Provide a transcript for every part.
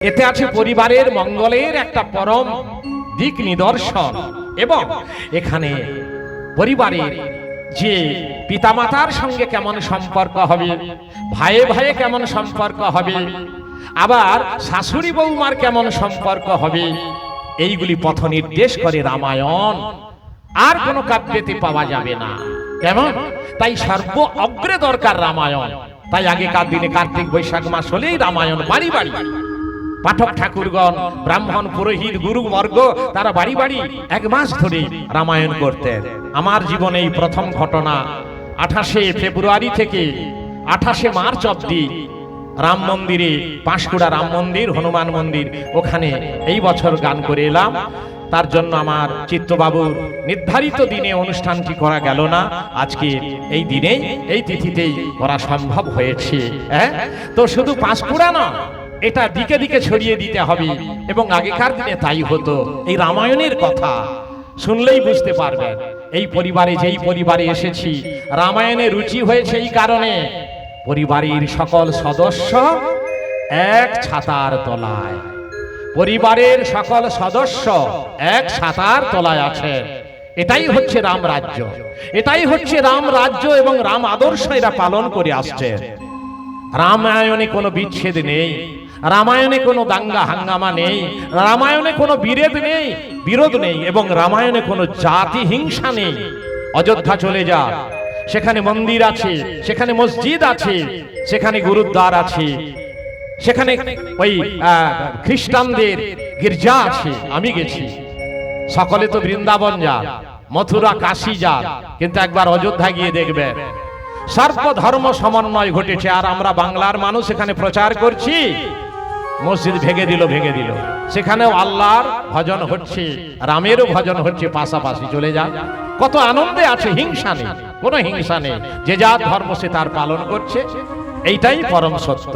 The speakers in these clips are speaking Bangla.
এতে আছে পরিবারের মঙ্গলের একটা পরম দিক নিদর্শন এবং এখানে পরিবারের যে পিতামাতার সঙ্গে কেমন সম্পর্ক হবে, ভাইয়ে ভাইয়ে কেমন সম্পর্ক হবে, আবার শাশুড়ি বৌমার কেমন সম্পর্ক হবে, এইগুলি পথ নির্দেশ করে রামায়ণ। আর কোনো কাব্যেতে পাওয়া যাবে না। কেমন? তাই সর্ব অগ্রে দরকার রামায়ণ। তাই আগেকার দিনে কার্তিক বৈশাখ মাস হলেই রামায়ণ বাড়ি বাড়ি পাঠক ঠাকুরগণ, ব্রাহ্মণ, পুরোহিত, গুরুবর্গ তারা বাড়ি বাড়ি এক মাস ধরে রামায়ণ করতেন। আমার জীবনে এই প্রথম ঘটনা 28শে ফেব্রুয়ারি থেকে 28শে মার্চ অবধি রাম মন্দিরে, পাঁশকুড়া রাম মন্দির, হনুমান মন্দির, ওখানে এই বছর গান করে এলাম। তার জন্য আমার চিত্তবাবুর নির্ধারিত দিনে অনুষ্ঠানটি করা গেল না। আজকে এই দিনেই, এই তিথিতেই করা সম্ভব হয়েছে। তো শুধু পাঁশকুড়া না, এটা দিকে দিকে ছড়িয়ে দিতে হবে। এবং আগেকার দিনে তাই হতো। এই রামায়ণের কথা শুনলেই বুঝতে পারবেন। এই পরিবারে, যেই পরিবারে এসেছি, রামায়ণে রুচি হয়েছে এই কারণে পরিবারের সকল সদস্য এক ছাতার তলায়, পরিবারের সকল সদস্য এক ছাতার তলায় আছে। এটাই হচ্ছে রাম রাজ্য, এটাই হচ্ছে রাম রাজ্য এবং রাম আদর্শ এরা পালন করে আসছে। রামায়ণে কোনো বিচ্ছেদ নেই, রামায়ণে কোনো দাঙ্গা হাঙ্গামা নেই, রামায়ণে কোনো বিরোধ নেই এবং রামায়ণে কোনো জাতি হিংসা নেই। অযোধ্যা চলে যা, সেখানে মন্দির আছে, সেখানে মসজিদ আছে, সেখানে গুরুদ্বার আছে, সেখানে ওই খ্রিস্টানদের গির্জা আছে। আমি গেছি। সকলে তো বৃন্দাবন যা, মথুরা, কাশী যা, কিন্তু একবার অযোধ্যা গিয়ে দেখবেন সর্বধর্ম সমন্বয় ঘটেছে। আর আমরা বাংলার মানুষ এখানে প্রচার করছি, মসজিদ ভেঙে দিল। সেখানেও আল্লাহর ভজন হচ্ছে, রামেরও ভজন হচ্ছে, পাশাপাশি চলে যা। কত আনন্দে আছে, হিংসা নেই, কোনো হিংসা নেই। যে যার ধর্ম সে তার পালন করছে, এইটাই পরম সত্য।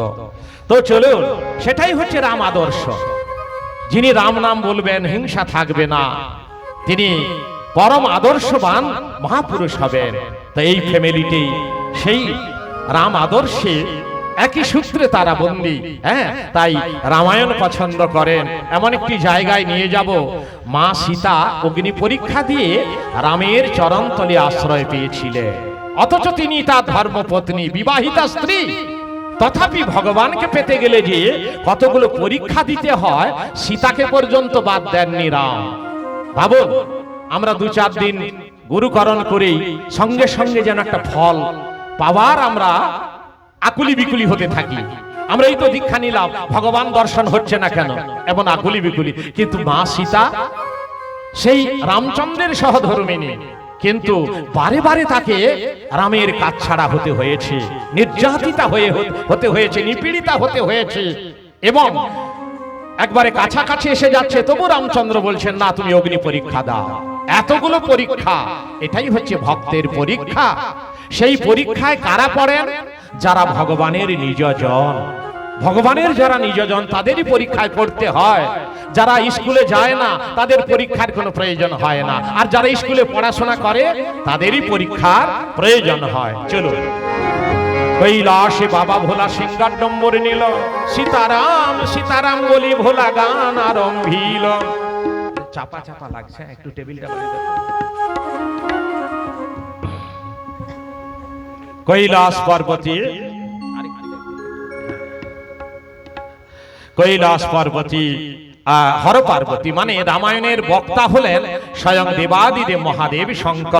তো চলুন, সেটাই হচ্ছে রাম আদর্শ। যিনি রাম নাম বলবেন, হিংসা থাকবে না, তিনি পরম আদর্শবান মহাপুরুষ হবেন। তো এই ফ্যামিলিটি সেই রাম আদর্শে একই সূত্রে তারা বন্দী। তাই রামায়ণ পছন্দ করেন। এমন একটি জায়গায় নিয়ে যাব, মা সীতা অগ্নি পরীক্ষা দিয়ে রামের চরণতলে আশ্রয় পেয়েছিলেন। অথচ তিনি তার ধর্মপত্নী, বিবাহিতা স্ত্রী। তথাপি ভগবানকে পেতে গেলে যে কতগুলো পরীক্ষা দিতে হয়, সীতাকে পর্যন্ত বাদ দেননি রাম। ভাবুন, আমরা 2-4 দিন গুরুকরণ করেই সঙ্গে সঙ্গে যেন একটা ফল পাওয়ার আমরা আকুলি বিকুলি হতে থাকি। আমরা এই তো দীক্ষা নিলাম, ভগবান দর্শন হচ্ছে না কেন, এমন আকুলি বিকুলি। কিন্তু মা সীতা সেই রামচন্দ্রের সহধর্মিণী, কিন্তু বারে বারে তাকে রামের কাছ ছাড়া হতে হয়েছে, নির্যাতিতা হতে হয়েছে, নিপীড়িতা হতে হয়েছে। এবং একবারে কাছাকাছি এসে যাচ্ছে, তবু রামচন্দ্র বলছেন, না, তুমি অগ্নি পরীক্ষা দাও। এতগুলো পরীক্ষা, এটাই হচ্ছে ভক্তের পরীক্ষা। সেই পরীক্ষায় কারা পড়েন? যারা ভগবানের নিজজন। ভগবানের যারা নিজজন, তাদেরই পরীক্ষায় পড়তে হয়। যারা স্কুলে যায় না, তাদের পরীক্ষার কোনো প্রয়োজন হয় না। আর যারা স্কুলে পড়াশোনা করে, তাদেরই পরীক্ষার প্রয়োজন হয়। চলুন, কৈলাসে বাবা ভোলা সিংহার নম্বর নিল, সীতারাম সীতারাম বলি ভোলা গান আরম্ভিল। চাপা চাপা লাগছে, একটু টেবিলটা বাড়িয়ে দাও। কৈলাস পার্বতী হর পার্বতী, মানে রামায়ণের বক্তা হলেন স্বয়ং দেবাদিদেব মহাদেব শঙ্কর।